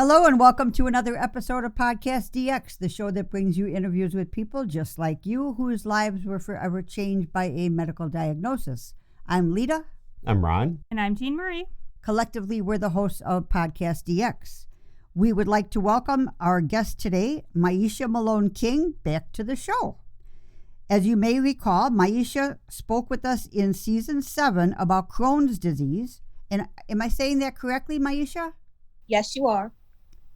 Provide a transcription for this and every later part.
Hello and welcome to another episode of PodcastDX, the show that brings you interviews with people just like you whose lives were forever changed by a medical diagnosis. I'm Lita. I'm Ron. And I'm Jean Marie. Collectively, we're the hosts of PodcastDX. We would like to welcome our guest today, Myisha Malone-King, back to the show. As you may recall, Myisha spoke with us in Season 7 about Crohn's disease. And am I saying that correctly, Myisha? Yes, you are.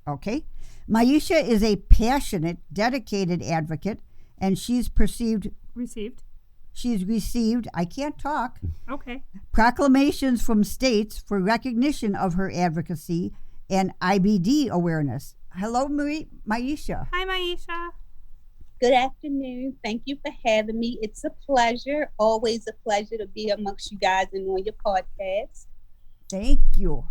Okay. Myisha is a passionate, dedicated advocate, and she's received, I can't talk, proclamations from states for recognition of her advocacy and IBD awareness. Hello, Myisha. Hi, Myisha. Good afternoon. Thank you for having me. It's a pleasure, always a pleasure to be amongst you guys and on your podcast. Thank you.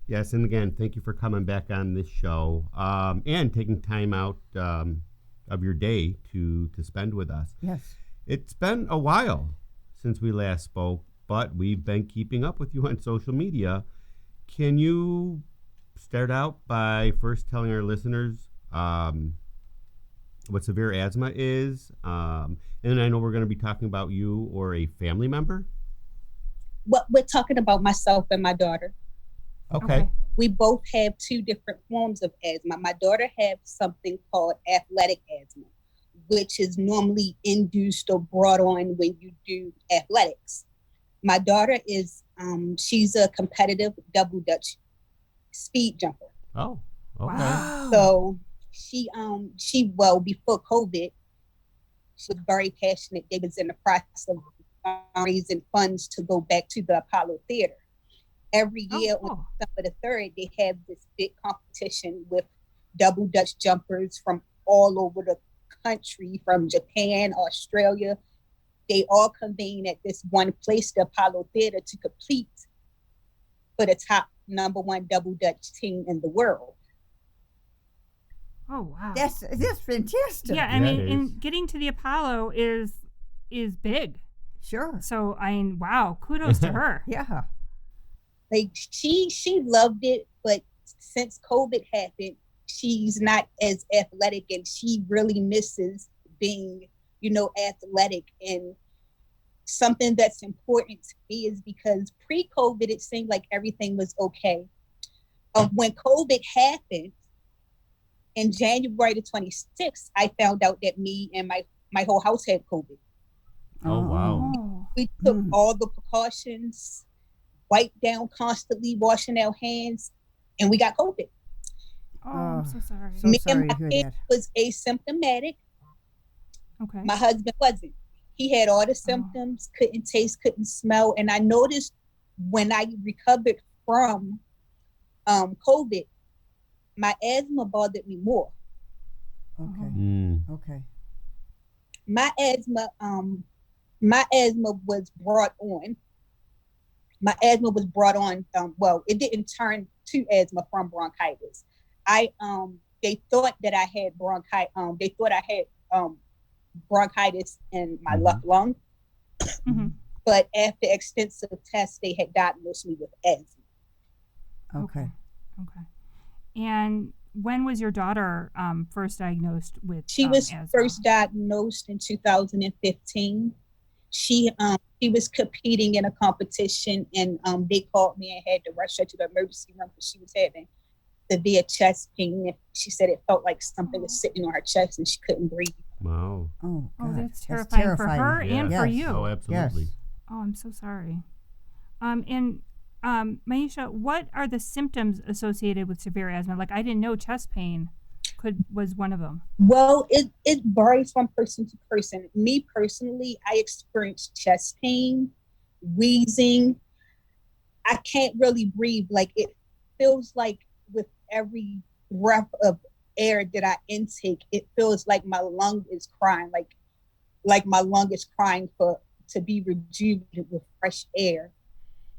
Yes, and again, thank you for coming back on this show and taking time out of your day to spend with us. Yes. It's been a while since we last spoke, but we've been keeping up with you on social media. Can you start out by first telling our listeners what severe asthma is? And then I know we're going to be talking about you or a family member. Well, we're talking about myself and my daughter. Okay. We both have two different forms of asthma. My daughter has something called athletic asthma, which is normally induced or brought on when you do athletics. My daughter is, she's a competitive double Dutch speed jumper. Oh, okay. Wow. So she before COVID, she was very passionate. They was in the process of raising funds to go back to the Apollo Theater. Every year on December the 3rd, they have this big competition with double Dutch jumpers from all over the country, from Japan, Australia. They all convene at this one place, the Apollo Theater, to compete for the top number one double Dutch team in the world. Oh, wow. That's fantastic. Yeah, I mean, and getting to the Apollo is big. Sure. So, wow, kudos to her. Yeah. Like she loved it, but since COVID happened, she's not as athletic, and she really misses being, athletic. And something that's important to me is because pre-COVID, it seemed like everything was okay. When COVID happened in January the 26th, I found out that me and my whole house had COVID. Oh, wow. We took all the precautions, wiped down constantly, washing our hands, and we got COVID. Oh, I'm so sorry. So Me sorry and to my hear kid that. was asymptomatic. Okay. My husband wasn't. He had all the symptoms, couldn't taste, couldn't smell. And I noticed when I recovered from COVID, my asthma bothered me more. Okay. Okay. My asthma was brought on. My asthma was brought on. It didn't turn to asthma from bronchitis. They thought that I had bronchitis. They thought I had bronchitis in my left lung. Mm-hmm. But after extensive tests, they had diagnosed me with asthma. Okay. And when was your daughter first diagnosed with She was asthma? first diagnosed in 2015. She was competing in a competition, and they called me and had to rush her to the emergency room because she was having severe chest pain. And she said it felt like something was sitting on her chest and she couldn't breathe. Wow. Oh, God. That's terrifying for her and for you. Oh, absolutely. Yes. Oh, I'm so sorry. Myisha, what are the symptoms associated with severe asthma? Like, I didn't know chest pain was one of them. Well, it varies from person to person. Me personally, I experienced chest pain, wheezing. I can't really breathe. Like, it feels like with every breath of air that I intake, it feels like my lung is crying, like my lung is crying to be rejuvenated with fresh air.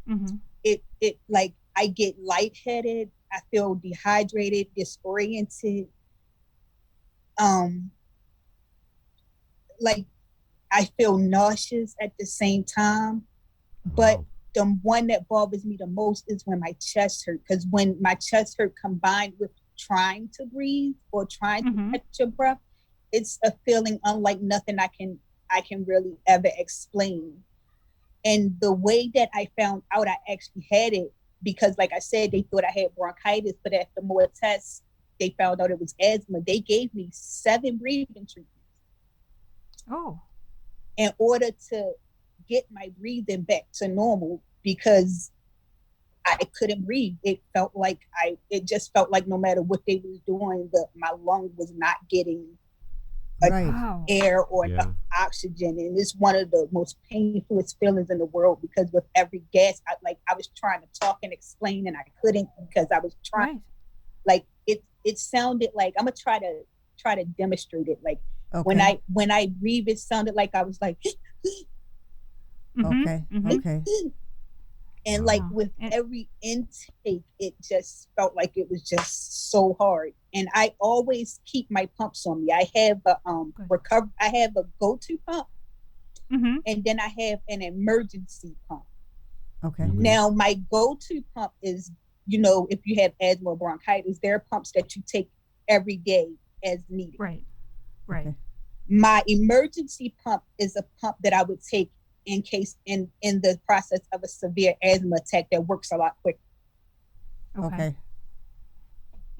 Mm-hmm. It like I get lightheaded. I feel dehydrated, disoriented. Like I feel nauseous at the same time. But the one that bothers me the most is when my chest hurt, because when my chest hurt combined with trying to breathe or trying Mm-hmm. to catch your breath, it's a feeling unlike nothing I can really ever explain. And the way that I found out I actually had it, because like I said, they thought I had bronchitis, but after more tests, they found out it was asthma. They gave me 7 breathing treatments Oh. in order to get my breathing back to normal, because I couldn't breathe. It just felt like no matter what they was doing, my lung was not getting Right. Wow. air or Yeah. enough oxygen. And it's one of the most painful feelings in the world, because with every gas, I was trying to talk and explain and I couldn't, because I was trying, Right. like it sounded like, I'm gonna try to demonstrate it. Like Okay. when I breathe, it sounded like I was like, Mm-hmm. Okay. Mm-hmm. Okay. and like Wow. with And- every intake, it just felt like it was just so hard. And I always keep my pumps on me. I have a Good. I have a go-to pump, Mm-hmm. and then I have an emergency pump. Okay. Mhm. Now, my go-to pump is, if you have asthma or bronchitis, there are pumps that you take every day as needed. Right. Right. Okay. My emergency pump is a pump that I would take in case in the process of a severe asthma attack that works a lot quicker. Okay.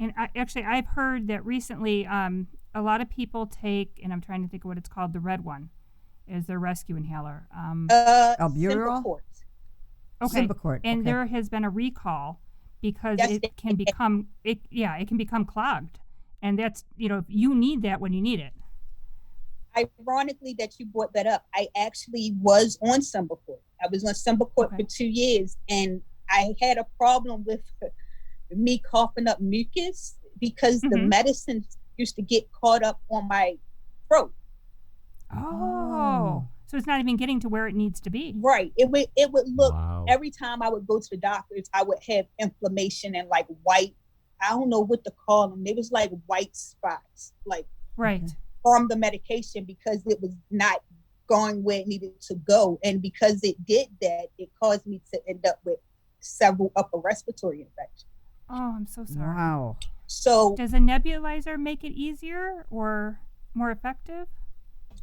And I've heard that recently, a lot of people take, and I'm trying to think of what it's called, the red one, is their rescue inhaler. Albuterol? Symbicort. Okay. Symbicort. And Okay. there has been a recall because Yes, it can become clogged, and that's you need that when you need it. Ironically that you brought that up, I actually was on Symbicort. I was on Symbicort Okay. for 2 years, and I had a problem with me coughing up mucus because the Mhm. medicine used to get caught up on my throat. Oh. So it's not even getting to where it needs to be. Right. It would look, Wow. every time I would go to the doctors, I would have inflammation and like white, I don't know what to call them. It was like white spots, like Right. Okay. from the medication, because it was not going where it needed to go. And because it did that, it caused me to end up with several upper respiratory infections. Oh, I'm so sorry. Wow. So Does a nebulizer make it easier or more effective?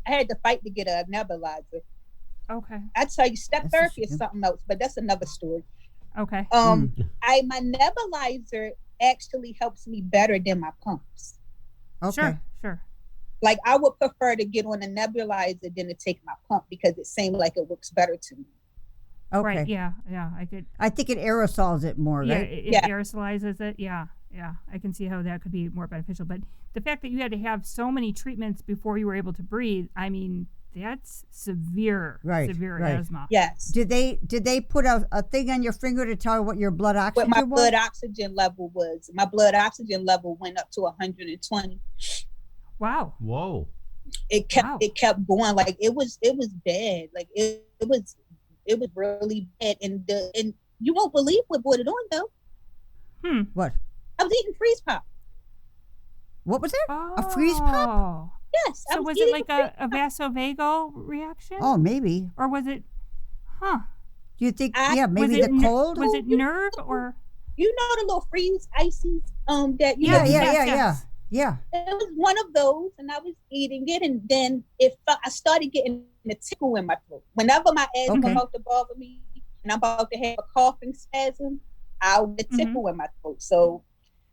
I had to fight to get a nebulizer. Okay. I tell you, step That's a therapy is shame. something else, but that's another story. Okay. My nebulizer actually helps me better than my pumps. Okay. Sure. Like I would prefer to get on a nebulizer than to take my pump, because it seemed like it works better to me. Okay. Right. Yeah. I could. I think it aerosols it more, Yeah. right? It Yeah. aerosolizes it. Yeah. I can see how that could be more beneficial. But the fact that you had to have so many treatments before you were able to breathe, I mean, that's severe Right. asthma. Yes. Did they put a thing on your finger to tell you what your blood What oxygen my was? blood oxygen level was. My blood oxygen level went up to 120. Wow. Whoa. It kept going. Like it was bad. Like it was really bad. And you won't believe what brought it on though. What? I was eating freeze pop. What was it? Oh. A freeze pop? Yes. I So was eating it like a vasovagal reaction? Oh, maybe. Or was it? Huh. Do you think? I- Yeah, Was maybe it the cold. Was it nerve or? You know the little freeze ices that you Yeah, know, Yes. Yeah. it was one of those, and I was eating it, and then I started getting a tickle in my throat. Whenever my asthma Okay. about to bother me, and I'm about to have a coughing spasm, I'll get a tickle in my throat. So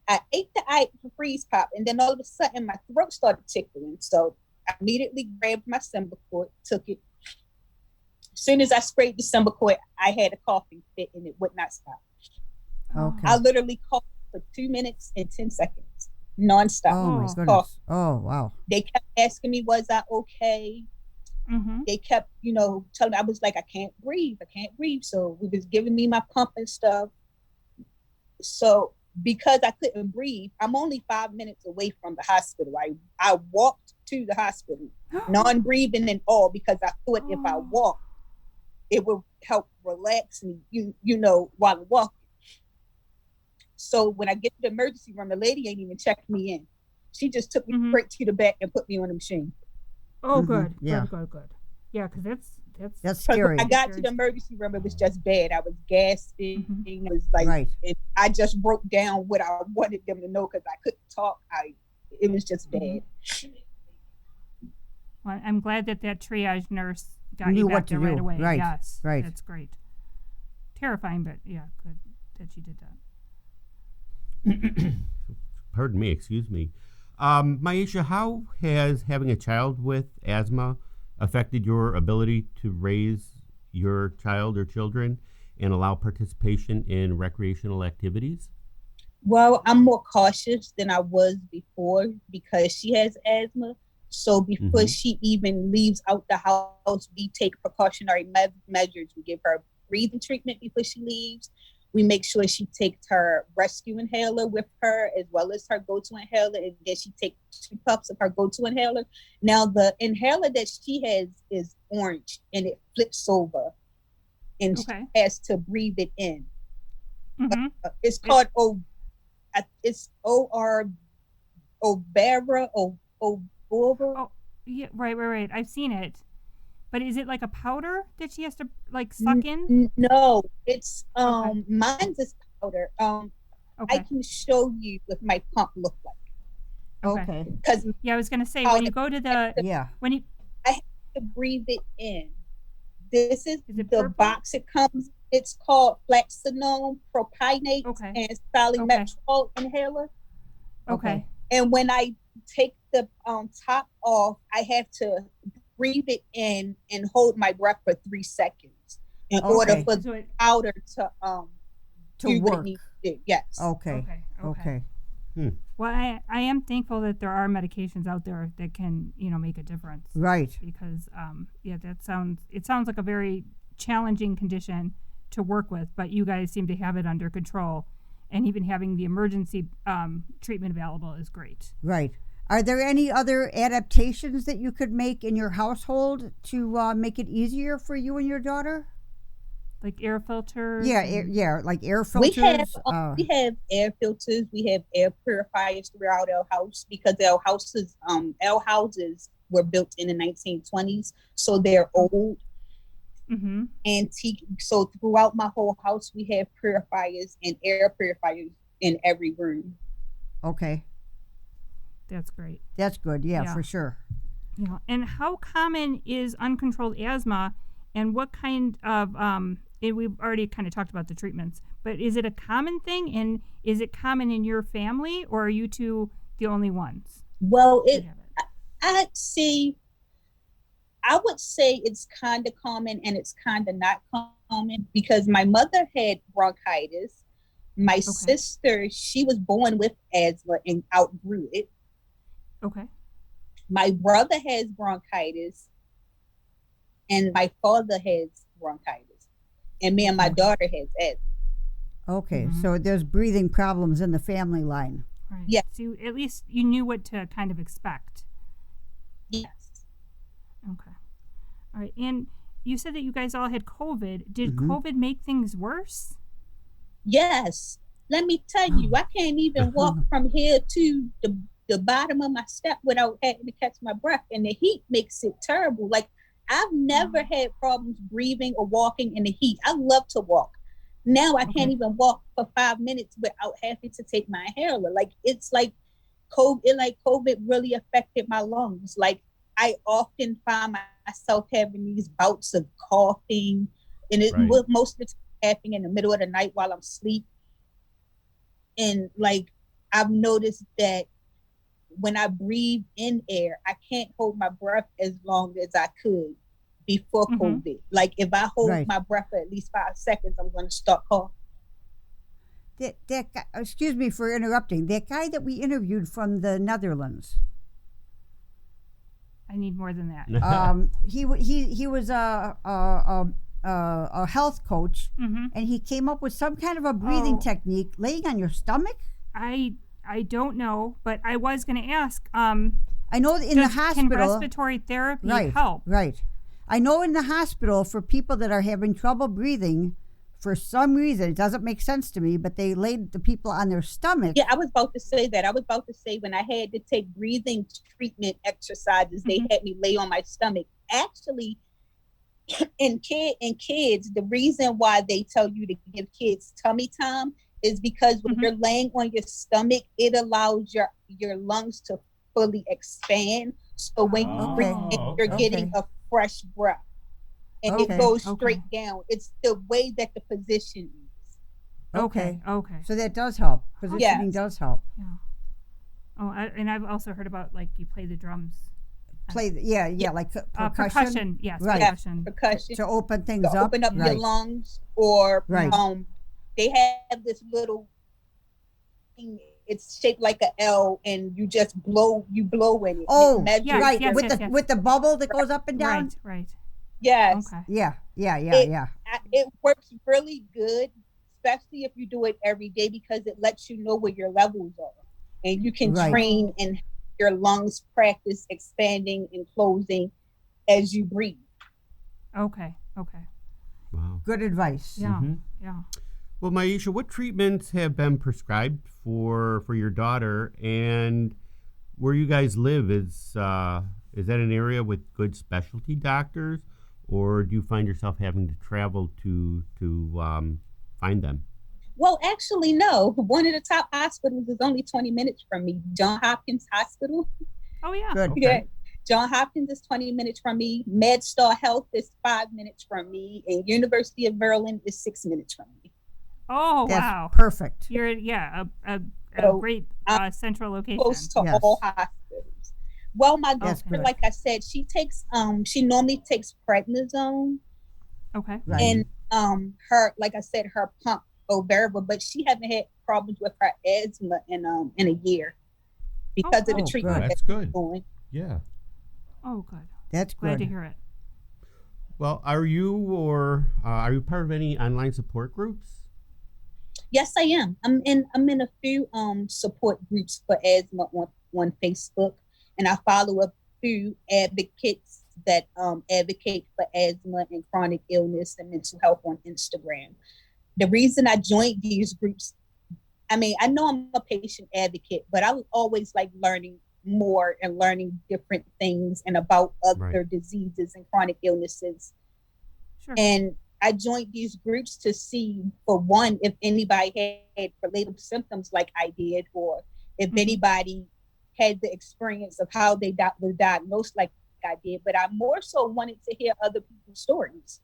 I ate the freeze pop, and then all of a sudden my throat started tickling. So I immediately grabbed my Symbicort, took it. As soon as I sprayed the Symbicort, I had a coughing fit, and it would not stop. Okay. I literally coughed for 2 minutes and 10 seconds, nonstop. Oh my Oh. goodness. Oh wow. They kept asking me, was I okay? Mm-hmm. They kept, telling me, I was like, I can't breathe. So we was giving me my pump and stuff. So because I couldn't breathe, I'm only 5 minutes away from the hospital. I walked to the hospital, non-breathing and all, because I thought if I walked, it would help relax me, while I'm walking. So when I get to the emergency room, the lady ain't even checked me in. She just took me straight to the back and put me on the machine. Oh, Mhm. good. Yeah. Good. Yeah, because that's That's 'Cause scary. when I got to the emergency room, it was just bad. I was gasping. Mhm. It was like, Right. and I just wrote down what I wanted them to know because I couldn't talk. It was just bad. Mhm. Well, I'm glad that triage nurse got Knew you what back to there right do. away. Right, Yes, right. that's great. Terrifying, but yeah, good that you did that. Pardon me, excuse me. Myisha, how has having a child with asthma affected your ability to raise your child or children and allow participation in recreational activities? Well, I'm more cautious than I was before because she has asthma. So before Mm-hmm. she even leaves out the house, we take precautionary measures. We give her breathing treatment before she leaves. We make sure she takes her rescue inhaler with her as well as her go-to inhaler, and then she takes 2 puffs of her go-to inhaler. Now the inhaler that she has is orange and it flips over, and Okay. she has to breathe it in. Mm-hmm. It's called it's OR Obera Obora. Oh, yeah, right. I've seen it. But is it like a powder that she has to like suck in? No, it's Okay. mine's is powder. I Okay. can show you what my pump look like Okay. because Yeah, I was gonna say when you go to the Yeah. when you I have to breathe it in. This is Is it the purple? box it comes. It's called flaxanone propionate Okay. and salmeterol inhaler. Okay. And when I take the top off, I have to breathe it in and hold my breath for 3 seconds in order Okay. for So the powder to do what it work. needs to do. Yes. Okay. Okay. Hmm. Well, I am thankful that there are medications out there that can, make a difference. Right. Because it sounds like a very challenging condition to work with, but you guys seem to have it under control, and even having the emergency treatment available is great. Right. Are there any other adaptations that you could make in your household to make it easier for you and your daughter? Like air filters. Yeah, like air We filters. have air filters. We have air purifiers throughout our house because our houses were built in the 1920s, so they're old, Mm-hmm. antique. So throughout my whole house, we have purifiers and air purifiers in every room. Okay. That's great. That's good. Yeah, Yeah. for sure. Yeah. And how common is uncontrolled asthma, and what kind of we've already kind of talked about the treatments, but is it a common thing, and is it common in your family, or are you two the only ones? Well, that have it? I would say it's kind of common and it's kind of not common because my mother had bronchitis. My sister, she was born with asthma and outgrew it. Okay. My brother has bronchitis and my father has bronchitis. And me and my daughter has asthma. Okay, Mhm. so there's breathing problems in the family line. Right. Yeah. So at least you knew what to kind of expect. Yes. Okay. All right. And you said that you guys all had COVID. Did Mhm. COVID make things worse? Yes. Let me tell you, I can't even walk from here to the bottom of my step without having to catch my breath. And the heat makes it terrible. Like, I've never had problems breathing or walking in the heat. I love to walk. Now I can't even walk for 5 minutes without having to take my inhaler. Like, it's like COVID really affected my lungs. Like, I often find myself having these bouts of coughing, and it Right. most of the time happening in the middle of the night while I'm asleep. And like, I've noticed that when I breathe in air, I can't hold my breath as long as I could before COVID. Like, if I hold my breath for at least 5 seconds, I'm going to start coughing. That guy, excuse me for interrupting. That guy that we interviewed from the Netherlands. I need more than that. He was a health coach, and he came up with some kind of a breathing technique, laying on your stomach. I don't know, but I was going to ask. I know in the hospital, can respiratory therapy help? Right. I know in the hospital for people that are having trouble breathing, for some reason, it doesn't make sense to me, but they laid the people on their stomach. Yeah, I was about to say that. I was about to say when I had to take breathing treatment exercises, they had me lay on my stomach. Actually, in kids, the reason why they tell you to give kids tummy time is because when you're laying on your stomach, it allows your lungs to fully expand. So when you breathe in, you're getting a fresh breath, and it goes straight down. It's the way that the position is. Okay. Okay. So that does help. Positioning does help. Yeah. Oh, and I've also heard about like you play the drums. Like percussion. Percussion, yes, right. Percussion to open things to up. open up right. your lungs, or they have this little thing. It's shaped like an L, and you just blow in it. Oh, right. Yes, with the bubble that goes up and down. Right. Yes. Okay. Yeah. It works really good, especially if you do it every day, because it lets you know where your levels are, and you can train and your lungs practice expanding and closing as you breathe. Okay. Wow. Good advice. Yeah. Well, Myisha, what treatments have been prescribed for your daughter, and where you guys live, is that an area with good specialty doctors, or do you find yourself having to travel to find them? Well, actually, no. One of the top hospitals is only 20 minutes from me, Johns Hopkins Hospital. Oh, yeah. Good. Okay. Yeah. Johns Hopkins is 20 minutes from me. MedStar Health is 5 minutes from me. And University of Maryland is 6 minutes from me. Oh, That's wow. perfect. You're, a great central location. Close to all hospitals. Well, my daughter, like I said, she normally takes prednisone. Okay. Right. And her pump variable, but she haven't had problems with her asthma in a year because of the treatment. That's good. Going. Yeah. Oh, good. That's good. Glad to hear it. Well, are you part of any online support groups? Yes, I am. I'm in a few support groups for asthma on Facebook, and I follow a few advocates that advocate for asthma and chronic illness and mental health on Instagram. The reason I joined these groups, I know I'm a patient advocate, but I always like learning more and learning different things and about other diseases and chronic illnesses. Sure. And I joined these groups to see, for one, if anybody had relatable symptoms like I did, or if anybody had the experience of how they were diagnosed like I did. But I more so wanted to hear other people's stories.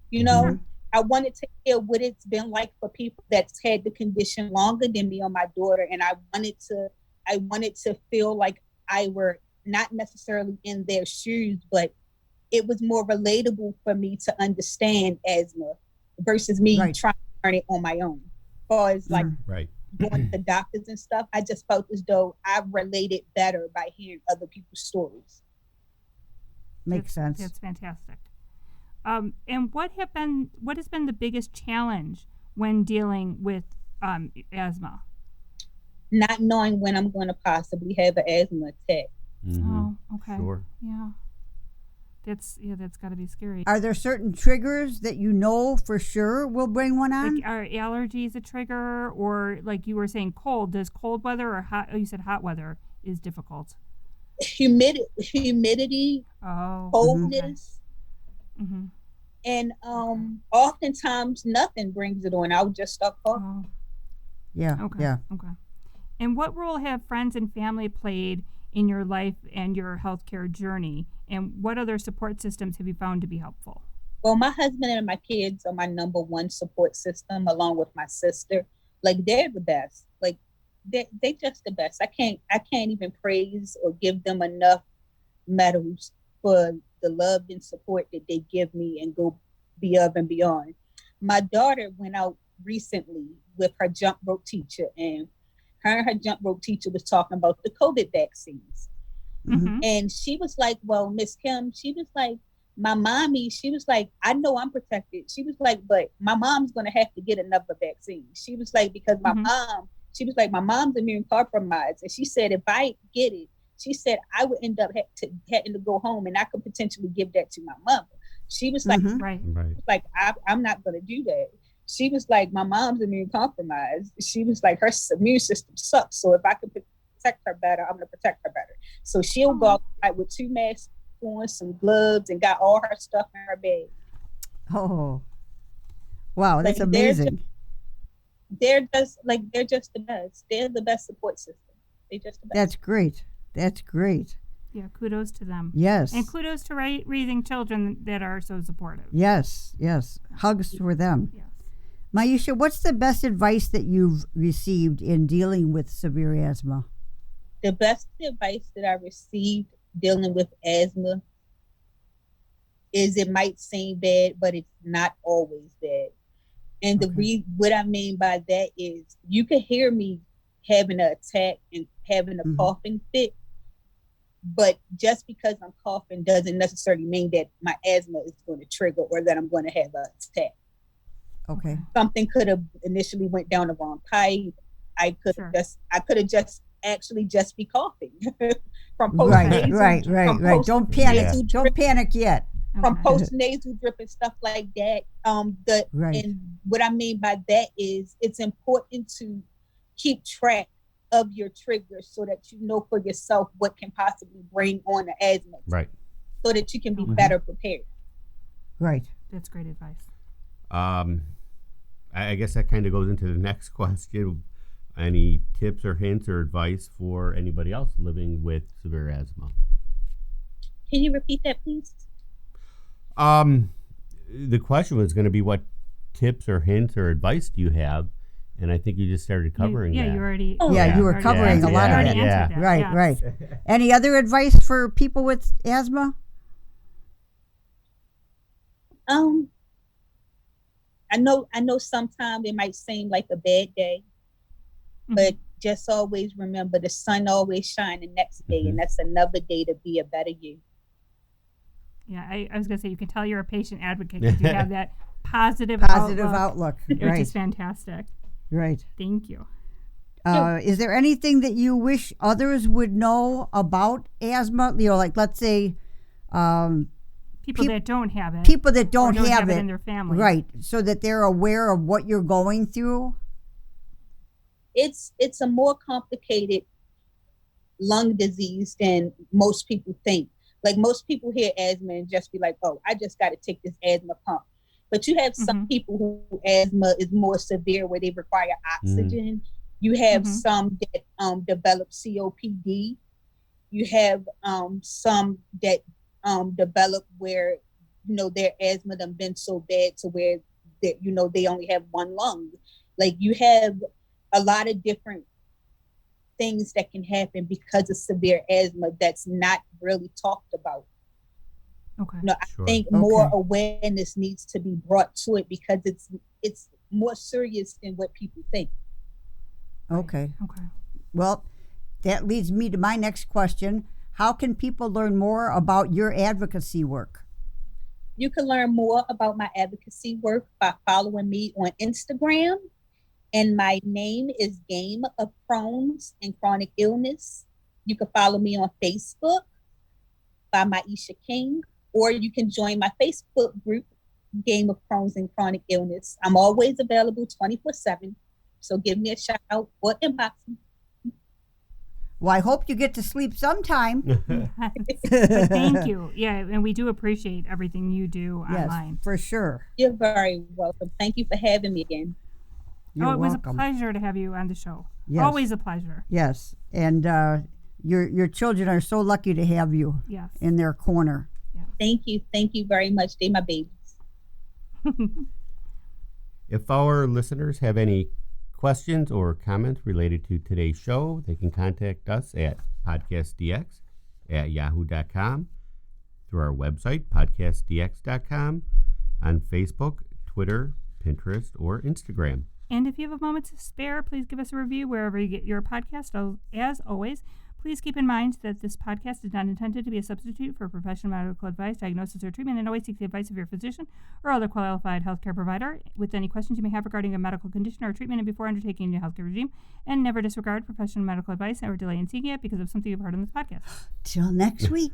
You know, I wanted to hear what it's been like for people that's had the condition longer than me or my daughter. And I wanted to feel like I were not necessarily in their shoes, but it was more relatable for me to understand asthma versus me trying to learn it on my own. As far as going to doctors and stuff, I just felt as though I related better by hearing other people's stories. Makes sense. That's fantastic. And what has been the biggest challenge when dealing with asthma? Not knowing when I'm going to possibly have an asthma attack. Mm-hmm. Oh, okay. Sure. Yeah. That's got to be scary. Are there certain triggers that you know for sure will bring one on? Like, are allergies a trigger, or like you were saying, cold? Does cold weather or hot? Oh, you said hot weather is difficult. Humidity, coldness, and oftentimes nothing brings it on. I'll just stop coughing. Yeah. Okay. And what role have friends and family played in your life and your healthcare journey? And what other support systems have you found to be helpful? Well, my husband and my kids are my number one support system, along with my sister. Like, they're the best. Like, they just the best. I can't even praise or give them enough medals for the love and support that they give me and go above and beyond. My daughter went out recently with her jump rope teacher, and her jump rope teacher was talking about the COVID vaccines. And she was like, well, Miss Kim, she was like, my mommy, she was like, I know I'm protected. She was like, but my mom's going to have to get another vaccine. She was like, because my mom's immune compromised. And she said, if I get it, she said, I would end up having to go home, and I could potentially give that to my mother. She was like, I'm not going to do that. She was like, my mom's immune compromised. She was like, her immune system sucks. So if I could protect her better, I'm going to protect her better. So she'll go outside with 2 masks on, some gloves, and got all her stuff in her bag. Oh, wow, that's Like, amazing. They're just the best. They're the best support system. They're just the best. That's great. That's great. Yeah, kudos to them. Yes. And kudos to raising children that are so supportive. Yes, yes. Hugs for them. Yes. Myisha, what's the best advice that you've received in dealing with severe asthma? The best advice that I received dealing with asthma is, it might seem bad, but it's not always bad. And what I mean by that is, you could hear me having an attack and having a coughing fit, but just because I'm coughing doesn't necessarily mean that my asthma is going to trigger or that I'm going to have an attack. Okay. Something could have initially went down the wrong pipe. I could have just actually just be coughing from post-nasal. Right. Don't panic. Yeah. Don't panic yet. From post-nasal drip and stuff like that. And what I mean by that is, it's important to keep track of your triggers so that you know for yourself what can possibly bring on the asthma. Right. So that you can be better prepared. Right. That's great advice. I guess that kind of goes into the next question. Any tips or hints or advice for anybody else living with severe asthma? Can you repeat that, please? The question was going to be, what tips or hints or advice do you have? And I think you just started covering that. You already. You were covering a lot of that. Right. Any other advice for people with asthma? I know sometimes it might seem like a bad day, but just always remember, the sun always shines the next day, and that's another day to be a better you. Yeah, I was going to say, you can tell you're a patient advocate because you have that positive outlook, which is fantastic. Right. Thank you. Is there anything that you wish others would know about asthma? Like, let's say, people that don't have it. People that don't have it in their family. Right. So that they're aware of what you're going through. It's a more complicated lung disease than most people think. Like, most people hear asthma and just be like, oh, I just got to take this asthma pump. But you have some people who asthma is more severe, where they require oxygen. You have some that develop COPD. You have some that develop where, their asthma done been so bad to where that, they only have one lung. Like, you have a lot of different things that can happen because of severe asthma that's not really talked about. Okay. I think more awareness needs to be brought to it, because it's more serious than what people think. Okay. Well, that leads me to my next question. How can people learn more about your advocacy work? You can learn more about my advocacy work by following me on Instagram. And my name is Game of Crohn's and Chronic Illness. You can follow me on Facebook by Myisha King, or you can join my Facebook group, Game of Crohn's and Chronic Illness. I'm always available 24/7. So give me a shout out or inbox me. Well, I hope you get to sleep sometime. But thank you. Yeah, and we do appreciate everything you do online. Yes, for sure. You're very welcome. Thank you for having me again. You're it was welcome. A pleasure to have you on the show. Yes. Always a pleasure. Yes, and your children are so lucky to have you in their corner. Yes. Thank you very much. They're my babies. If our listeners have any questions or comments related to today's show, they can contact us at PodcastDX@yahoo.com, through our website, PodcastDX.com, on Facebook, Twitter, Pinterest, or Instagram. And if you have a moment to spare, please give us a review wherever you get your podcast. As always, please keep in mind that this podcast is not intended to be a substitute for professional medical advice, diagnosis, or treatment, and always seek the advice of your physician or other qualified healthcare provider with any questions you may have regarding a medical condition or treatment and before undertaking a new healthcare regime. And never disregard professional medical advice or delay in seeking it because of something you've heard on this podcast. Till next week.